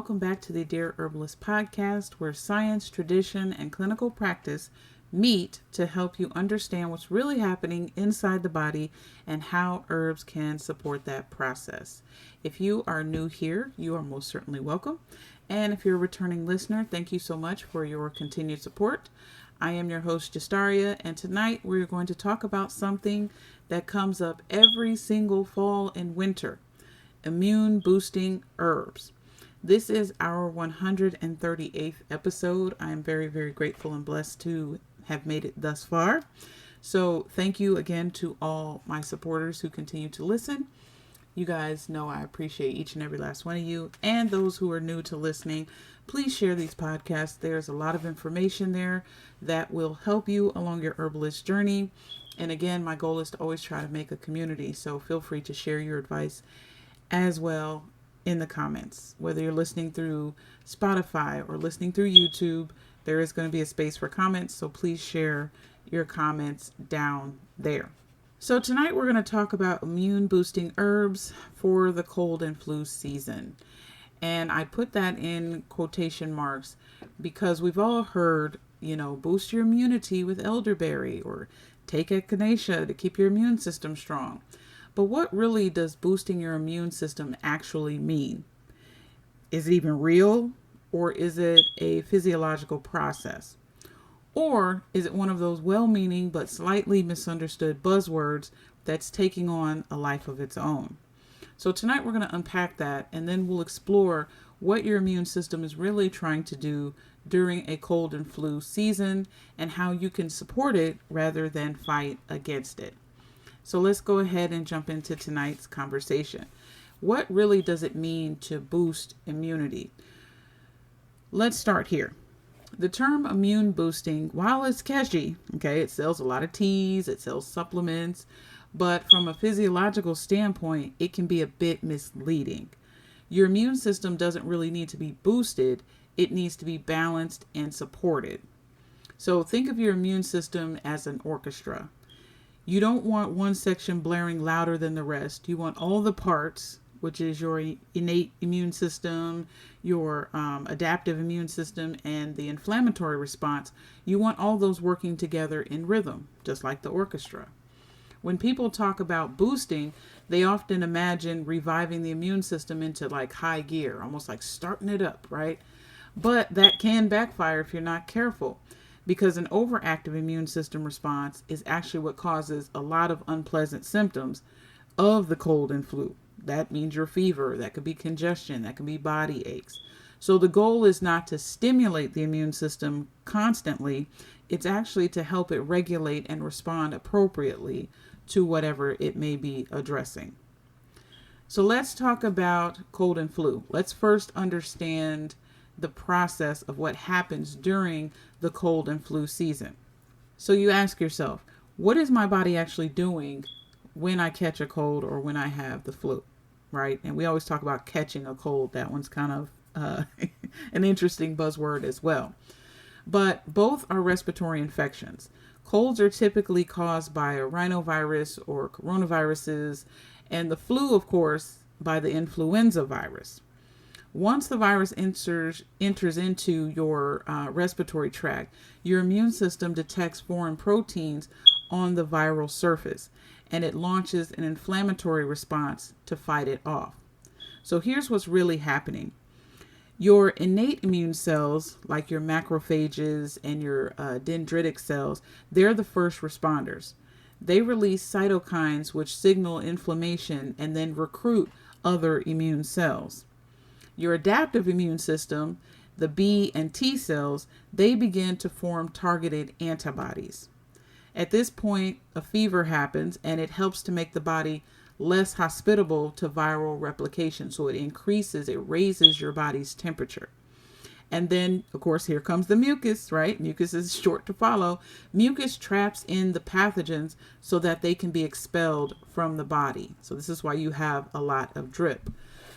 welcome back to the Dear Herbalist Podcast, where science, tradition, and clinical practice meet to help you understand what's really happening inside the body and how herbs can support that process. If you are new here, you are most certainly welcome. And if you're a returning listener, thank you so much for your continued support. I am your host, Justaria, and tonight we're going to talk about something that comes up every single fall and winter: immune boosting herbs. This is our 138th episode. I am very, very grateful and blessed to have made it thus far. So thank you again to all my supporters who continue to listen. You guys know I appreciate each and every last one of you. And those who are new to listening, please share these podcasts. There's a lot of information there that will help you along your herbalist journey. And again, my goal is to always try to make a community. So feel free to share your advice as well in the comments. Whether you're listening through Spotify or listening through YouTube, there is going to be a space for comments. So please share your comments down there. So tonight we're going to talk about immune boosting herbs for the cold and flu season. And I put that in quotation marks because we've all heard, boost your immunity with elderberry or take echinacea to keep your immune system strong. But what really does boosting your immune system actually mean? Is it even real, or is it a physiological process? Or is it one of those well-meaning but slightly misunderstood buzzwords that's taking on a life of its own? So tonight we're going to unpack that, and then we'll explore what your immune system is really trying to do during a cold and flu season and how you can support it rather than fight against it. So let's go ahead and jump into tonight's conversation. What really does it mean to boost immunity? Let's start here. The term immune boosting, while it's catchy, it sells a lot of teas, it sells supplements, but from a physiological standpoint, it can be a bit misleading. Your immune system doesn't really need to be boosted, it needs to be balanced and supported. So think of your immune system as an orchestra. You don't want one section blaring louder than the rest. You want all the parts, which is your innate immune system, your adaptive immune system, and the inflammatory response. You want all those working together in rhythm, just like the orchestra. When people talk about boosting, they often imagine reviving the immune system into like high gear, almost like starting it up, right? But that can backfire if you're not careful, because an overactive immune system response is actually what causes a lot of unpleasant symptoms of the cold and flu. That means your fever, that could be congestion, that can be body aches. So the goal is not to stimulate the immune system constantly. It's actually to help it regulate and respond appropriately to whatever it may be addressing. So let's talk about cold and flu. Let's first understand the process of what happens during the cold and flu season. So you ask yourself, what is my body actually doing when I catch a cold or when I have the flu, right? And we always talk about catching a cold. That one's kind of an interesting buzzword as well. But both are respiratory infections. Colds are typically caused by a rhinovirus or coronaviruses, and the flu, of course, by the influenza virus. Once the virus enters into your respiratory tract, your immune system detects foreign proteins on the viral surface, and it launches an inflammatory response to fight it off. So here's what's really happening. Your innate immune cells, like your macrophages and your dendritic cells, they're the first responders. They release cytokines which signal inflammation and then recruit other immune cells. Your adaptive immune system, the B and T cells, they begin to form targeted antibodies. At this point, a fever happens, and it helps to make the body less hospitable to viral replication. So it raises your body's temperature. And then, of course, here comes the mucus, right? Mucus is short to follow. Mucus traps in the pathogens so that they can be expelled from the body. So this is why you have a lot of drip.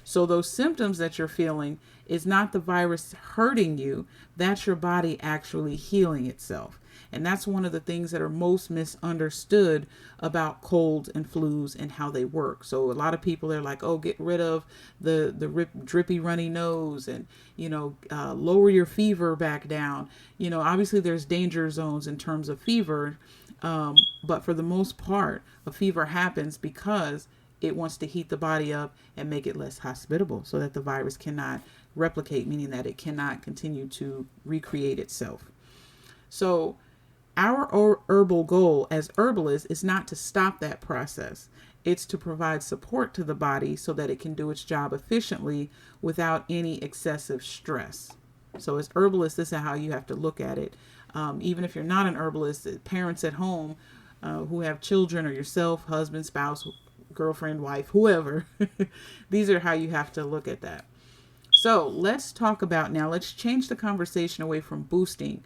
So those symptoms that you're feeling is not the virus hurting you, that's your body actually healing itself. And that's one of the things that are most misunderstood about colds and flus and how they work. So a lot of people are like, oh, get rid of the drippy, runny nose and, lower your fever back down. Obviously there's danger zones in terms of fever. But for the most part, a fever happens because it wants to heat the body up and make it less hospitable so that the virus cannot replicate, meaning that it cannot continue to recreate itself. So our herbal goal as herbalists is not to stop that process. It's to provide support to the body so that it can do its job efficiently without any excessive stress. So as herbalists, this is how you have to look at it. Even if you're not an herbalist, parents at home who have children, or yourself, husband, spouse, girlfriend, wife, whoever, these are how you have to look at that. So let's change the conversation away from boosting,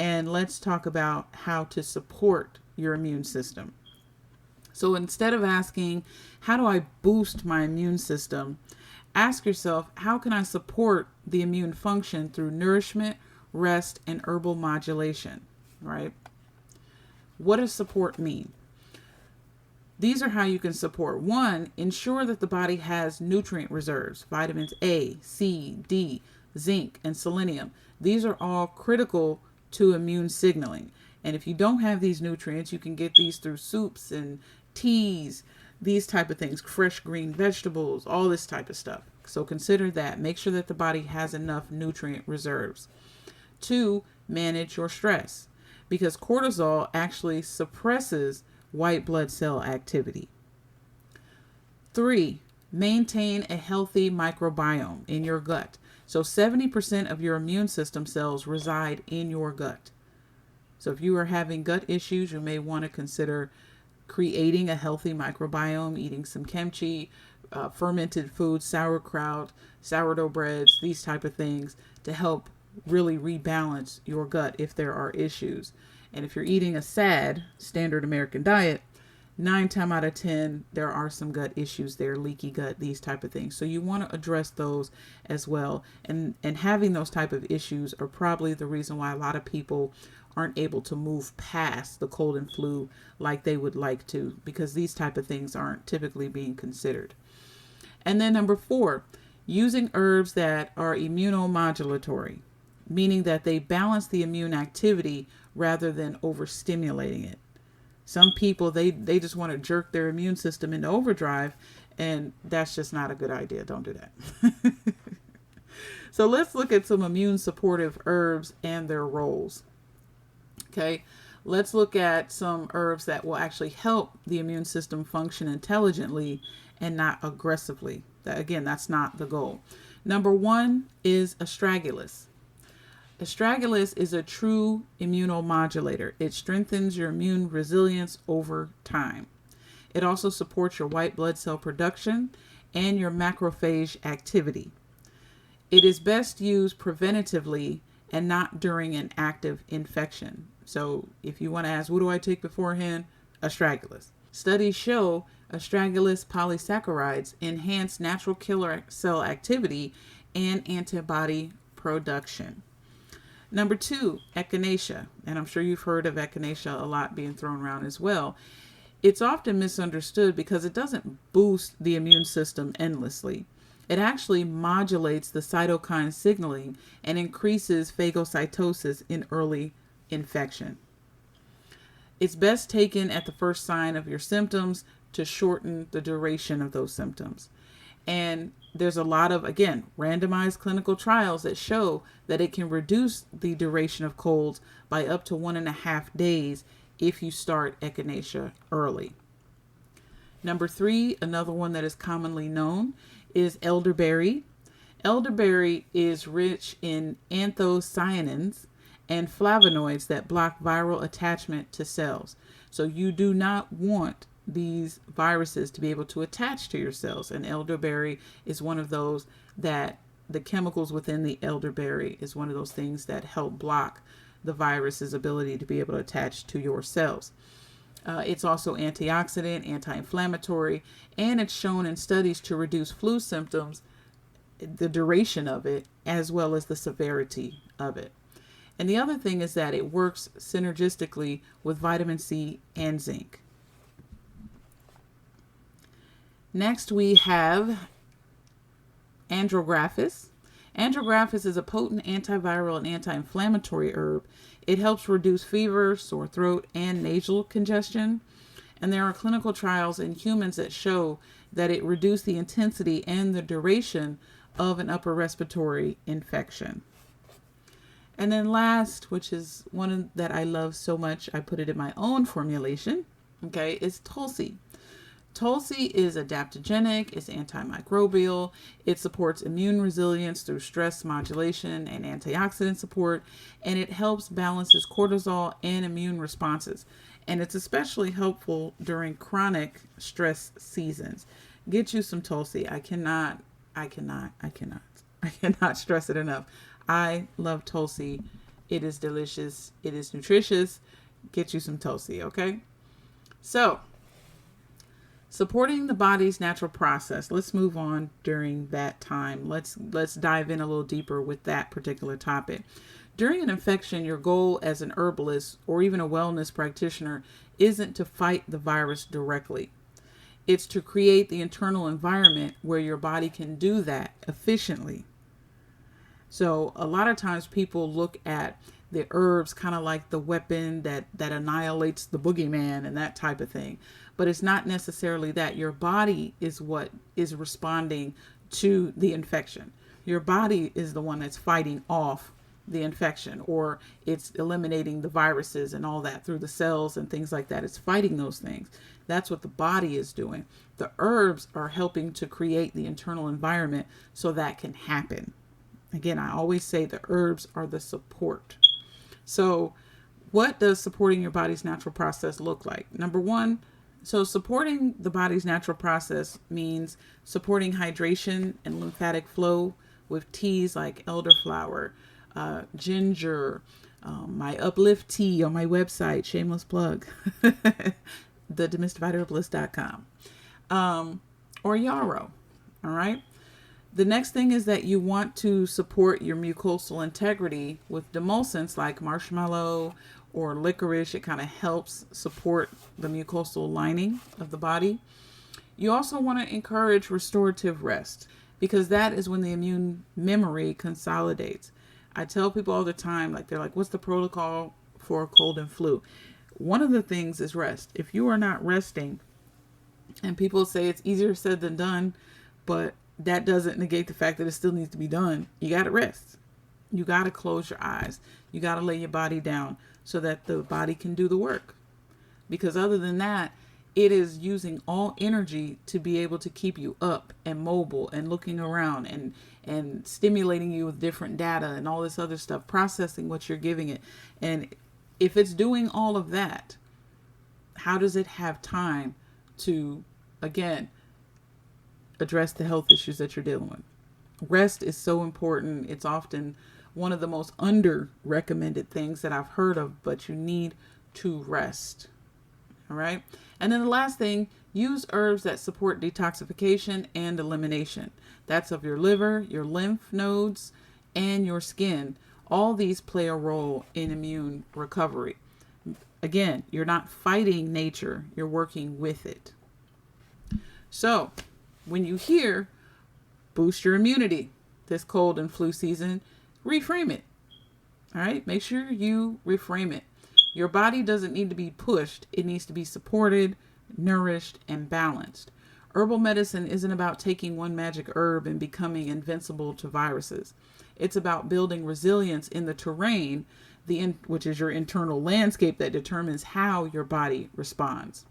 and let's talk about how to support your immune system. So instead of asking, how do I boost my immune system? Ask yourself, how can I support the immune function through nourishment, rest, and herbal modulation, right? What does support mean? These are how you can support. 1, ensure that the body has nutrient reserves, vitamins A, C, D, zinc, and selenium. These are all critical to immune signaling. And if you don't have these nutrients, you can get these through soups and teas, these type of things, fresh green vegetables, all this type of stuff. So consider that. Make sure that the body has enough nutrient reserves. 2, manage your stress, because cortisol actually suppresses white blood cell activity. 3, maintain a healthy microbiome in your gut. So 70% of your immune system cells reside in your gut. So if you are having gut issues, you may want to consider creating a healthy microbiome, eating some kimchi, fermented foods, sauerkraut, sourdough breads, these type of things to help really rebalance your gut if there are issues. And if you're eating a SAD, standard American diet, 9 times out of 10, there are some gut issues there, leaky gut, these type of things. So you want to address those as well. And having those type of issues are probably the reason why a lot of people aren't able to move past the cold and flu like they would like to, because these type of things aren't typically being considered. And then number 4, using herbs that are immunomodulatory, meaning that they balance the immune activity rather than overstimulating it. Some people, they just want to jerk their immune system into overdrive, and that's just not a good idea. Don't do that. So let's look at some immune supportive herbs and their roles. Okay, let's look at some herbs that will actually help the immune system function intelligently and not aggressively. Again, that's not the goal. Number 1 is astragalus. Astragalus is a true immunomodulator. It strengthens your immune resilience over time. It also supports your white blood cell production and your macrophage activity. It is best used preventatively and not during an active infection. So if you want to ask, what do I take beforehand? Astragalus. Studies show astragalus polysaccharides enhance natural killer cell activity and antibody production. Number 2, echinacea. And I'm sure you've heard of echinacea a lot being thrown around as well. It's often misunderstood because it doesn't boost the immune system endlessly. It actually modulates the cytokine signaling and increases phagocytosis in early infection. It's best taken at the first sign of your symptoms to shorten the duration of those symptoms. And there's a lot of, again, randomized clinical trials that show that it can reduce the duration of colds by up to 1.5 days if you start echinacea early. Number 3, another one that is commonly known, is elderberry. Elderberry is rich in anthocyanins and flavonoids that block viral attachment to cells. So you do not want these viruses to be able to attach to your cells. And elderberry is one of those that the chemicals within the elderberry is one of those things that help block the virus's ability to be able to attach to your cells. It's also antioxidant, anti-inflammatory, and it's shown in studies to reduce flu symptoms the duration of it, as well as the severity of it. And the other thing is that it works synergistically with vitamin C and zinc. Next, we have andrographis. Andrographis is a potent antiviral and anti-inflammatory herb. It helps reduce fever, sore throat, and nasal congestion. And there are clinical trials in humans that show that it reduced the intensity and the duration of an upper respiratory infection. And then last, which is one that I love so much, I put it in my own formulation, okay, is Tulsi. Tulsi is adaptogenic, it's antimicrobial, it supports immune resilience through stress modulation and antioxidant support, and it helps balances cortisol and immune responses. And it's especially helpful during chronic stress seasons. Get you some Tulsi. I cannot stress it enough. I love Tulsi. It is delicious. It is nutritious. Get you some Tulsi, okay? So, supporting the body's natural process. Let's move on during that time. Let's dive in a little deeper with that particular topic. During an infection, your goal as an herbalist or even a wellness practitioner isn't to fight the virus directly. It's to create the internal environment where your body can do that efficiently. So a lot of times people look at the herbs kind of like the weapon that annihilates the boogeyman and that type of thing. But it's not necessarily that. Your body is what is responding to the infection. Your body is the one that's fighting off the infection, or it's eliminating the viruses and all that through the cells and things like that. It's fighting those things. That's what the body is doing. The herbs are helping to create the internal environment so that can happen. Again, I always say the herbs are the support. So what does supporting your body's natural process look like? Number one, so supporting the body's natural process means supporting hydration and lymphatic flow with teas like elderflower, ginger, my uplift tea on my website, shameless plug, thedemystifiedherbalist.com, or yarrow. All right. The next thing is that you want to support your mucosal integrity with demulcents like marshmallow or licorice. It kind of helps support the mucosal lining of the body. You also want to encourage restorative rest because that is when the immune memory consolidates. I tell people all the time, like they're like, what's the protocol for a cold and flu? One of the things is rest. If you are not resting, and people say it's easier said than done, but that doesn't negate the fact that it still needs to be done. You got to rest. You got to close your eyes. You got to lay your body down so that the body can do the work. Because other than that, it is using all energy to be able to keep you up and mobile and looking around and stimulating you with different data and all this other stuff, processing what you're giving it. And if it's doing all of that, how does it have time to, again, address the health issues that you're dealing with? Rest is so important. It's often one of the most under recommended things that I've heard of, but you need to rest. All right. And then the last thing, use herbs that support detoxification and elimination. That's of your liver, your lymph nodes, and your skin. All these play a role in immune recovery. Again, you're not fighting nature, you're working with it. So, when you hear boost your immunity this cold and flu season, reframe it. All right, make sure you reframe it. Your body doesn't need to be pushed. It needs to be supported, nourished, and balanced. Herbal medicine isn't about taking one magic herb and becoming invincible to viruses. It's about building resilience in the terrain, which is your internal landscape that determines how your body responds.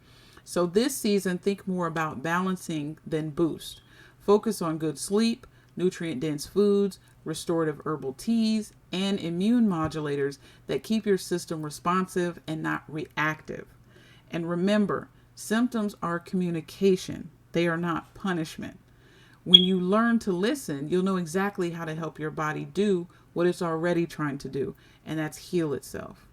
So this season, think more about balancing than boost. Focus on good sleep, nutrient-dense foods, restorative herbal teas, and immune modulators that keep your system responsive and not reactive. And remember, symptoms are communication. They are not punishment. When you learn to listen, you'll know exactly how to help your body do what it's already trying to do, and that's heal itself.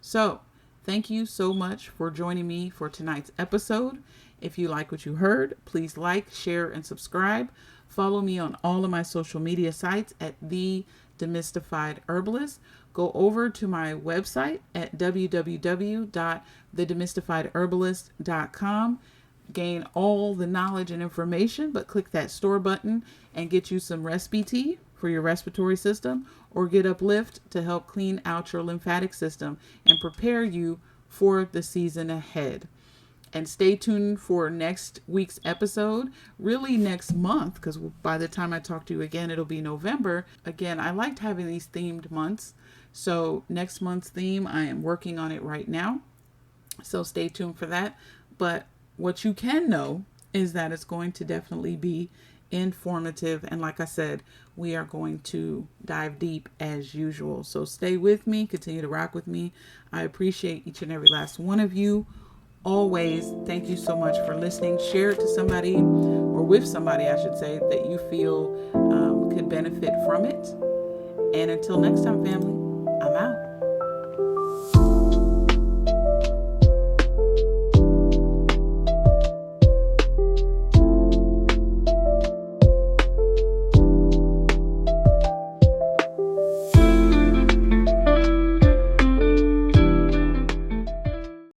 So, thank you so much for joining me for tonight's episode. If you like what you heard, please like, share, and subscribe. Follow me on all of my social media sites at The Demystified Herbalist. Go over to my website at www.thedemystifiedherbalist.com. Gain all the knowledge and information, but click that store button and get you some recipe tea for your respiratory system, or get Uplift to help clean out your lymphatic system and prepare you for the season ahead. And stay tuned for next week's episode, really next month, because by the time I talk to you again, it'll be November. Again, I liked having these themed months. So next month's theme, I am working on it right now. So stay tuned for that. But what you can know is that it's going to definitely be informative. And like I said, we are going to dive deep as usual. So stay with me, continue to rock with me. I appreciate each and every last one of you. Always, thank you so much for listening. Share it to somebody, or with somebody, I should say, that you feel could benefit from it. And until next time, family, I'm out.